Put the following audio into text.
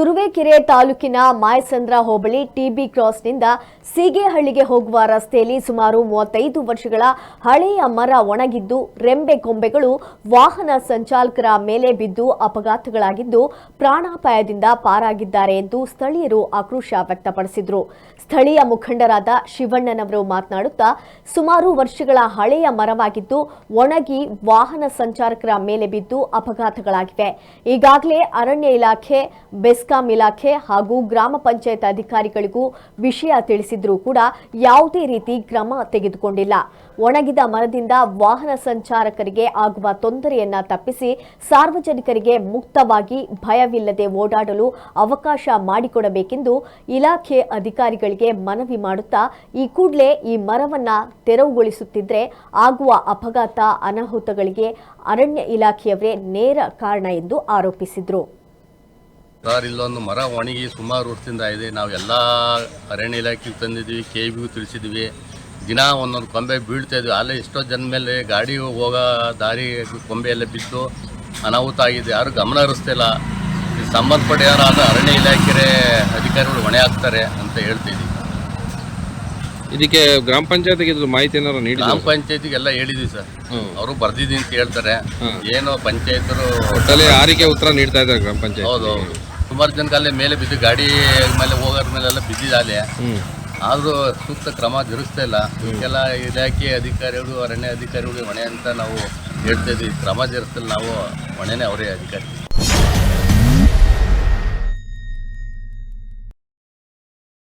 ತುರುವೇಕೆರೆ ತಾಲೂಕಿನ ಮಾಯಸಂದ್ರ ಹೋಬಳಿ ಟಿಬಿ ಕ್ರಾಸ್ನಿಂದ ಸೀಗೆಹಳ್ಳಿಗೆ ಹೋಗುವ ರಸ್ತೆಯಲ್ಲಿ ಸುಮಾರು 35 ವರ್ಷಗಳ ಹಳೆಯ ಮರ ಒಣಗಿದ್ದು ರೆಂಬೆ ಕೊಂಬೆಗಳು ವಾಹನ ಸಂಚಾಲಕರ ಮೇಲೆ ಬಿದ್ದು ಅಪಘಾತಗಳಾಗಿದ್ದು ಪ್ರಾಣಾಪಾಯದಿಂದ ಪಾರಾಗಿದ್ದಾರೆ ಎಂದು ಸ್ಥಳೀಯರು ಆಕ್ರೋಶ ವ್ಯಕ್ತಪಡಿಸಿದರು. ಸ್ಥಳೀಯ ಮುಖಂಡರಾದ ಶಿವಣ್ಣನವರು ಮಾತನಾಡುತ್ತಾ ಸುಮಾರು ವರ್ಷಗಳ ಹಳೆಯ ಮರವಾಗಿದ್ದು ಒಣಗಿ ವಾಹನ ಸಂಚಾಲಕರ ಮೇಲೆ ಬಿದ್ದು ಅಪಘಾತಗಳಾಗಿವೆ. ಈಗಾಗಲೇ ಅರಣ್ಯ ಇಲಾಖೆ, ಬೆಸ್ಕಾಂ ಇಲಾಖೆ ಹಾಗೂ ಗ್ರಾಮ ಪಂಚಾಯತ್ ಅಧಿಕಾರಿಗಳಿಗೂ ವಿಷಯ ತಿಳಿಸಿದ್ರೂ ಕೂಡ ಯಾವುದೇ ರೀತಿ ಕ್ರಮ ತೆಗೆದುಕೊಂಡಿಲ್ಲ. ಒಣಗಿದ ಮರದಿಂದ ವಾಹನ ಸಂಚಾರಕರಿಗೆ ಆಗುವ ತೊಂದರೆಯನ್ನ ತಪ್ಪಿಸಿ ಸಾರ್ವಜನಿಕರಿಗೆ ಮುಕ್ತವಾಗಿ ಭಯವಿಲ್ಲದೆ ಓಡಾಡಲು ಅವಕಾಶ ಮಾಡಿಕೊಡಬೇಕೆಂದು ಇಲಾಖೆ ಅಧಿಕಾರಿಗಳಿಗೆ ಮನವಿ ಮಾಡುತ್ತಾ ಈ ಕೂಡಲೇ ಈ ಮರವನ್ನ ತೆರವುಗೊಳಿಸುತ್ತಿದ್ದರೆ ಆಗುವ ಅಪಘಾತ ಅನಾಹುತಗಳಿಗೆ ಅರಣ್ಯ ಇಲಾಖೆಯವರೇ ನೇರ ಕಾರಣ ಎಂದು ಆರೋಪಿಸಿದರು. ಸರ್, ಇಲ್ಲೊಂದು ಮರ ಒಣಗಿ ಸುಮಾರು ವರ್ಷದಿಂದ ಇದೆ. ನಾವು ಎಲ್ಲ ಅರಣ್ಯ ಇಲಾಖೆಗೆ ತಂದಿದ್ವಿ, KBಗೂ ತಿಳಿಸಿದ್ವಿ. ದಿನ ಒಂದೊಂದು ಕೊಂಬೆ ಬೀಳ್ತಾ ಇದ್ವಿ. ಅಲ್ಲೇ ಎಷ್ಟೋ ಜನ ಮೇಲೆ ಗಾಡಿ ಹೋಗೋ ದಾರಿ ಕೊಂಬೆ ಎಲ್ಲ ಬಿದ್ದು ಅನಾಹುತ ಆಗಿದೆ. ಯಾರು ಗಮನ ಹರಿಸ್ತಿಲ್ಲ. ಸಂಬಂಧಪಟ್ಟ ಯಾರಾದ ಅರಣ್ಯ ಇಲಾಖೆ ಅಧಿಕಾರಿಗಳು ಹೊಣೆ ಆಗ್ತಾರೆ ಅಂತ ಹೇಳ್ತಿದ್ವಿ. ಇದಕ್ಕೆ ಗ್ರಾಮ ಪಂಚಾಯತ್ಗೆ ಇದು ಮಾಹಿತಿ ಏನಾರು ನೀಡಿ? ಗ್ರಾಮ ಪಂಚಾಯತಿಗೆಲ್ಲ ಹೇಳಿದ್ವಿ ಸರ್, ಅವರು ಬರ್ದಿದ್ದೀನಿ ಅಂತ ಹೇಳ್ತಾರೆ. ಏನೋ ಪಂಚಾಯತರು ಒಟ್ಟಲ್ಲಿ ಆರಿಗೆ ಉತ್ತರ ನೀಡ್ತಾ ಇದ್ದಾರೆ ಗ್ರಾಮ ಪಂಚಾಯತ್. ಹೌದು, ಸುಮಾರು ಜನಕ್ಕೆ ಅಲ್ಲೇ ಮೇಲೆ ಬಿದ್ದು ಗಾಡಿ ಮೇಲೆ ಹೋಗೋರ ಮೇಲೆಲ್ಲ ಬಿದ್ದಿದ್ದಾಲೆ. ಆದರೂ ಸೂಕ್ತ ಕ್ರಮ ಜರುಗಿಸ್ತಾ ಇಲ್ಲ. ಇದಕ್ಕೆಲ್ಲ ಇಲಾಖೆ ಅಧಿಕಾರಿಗಳು, ಅರಣ್ಯ ಅಧಿಕಾರಿಗಳು ಹೊಣೆ ಅಂತ ನಾವು ಹೇಳ್ತಾ ಇದ್ವಿ. ಕ್ರಮ ಜರುಗಿಸಲು ನಾವು ಹೊಣೆನೇ ಅವರೇ ಅಧಿಕಾರಿ.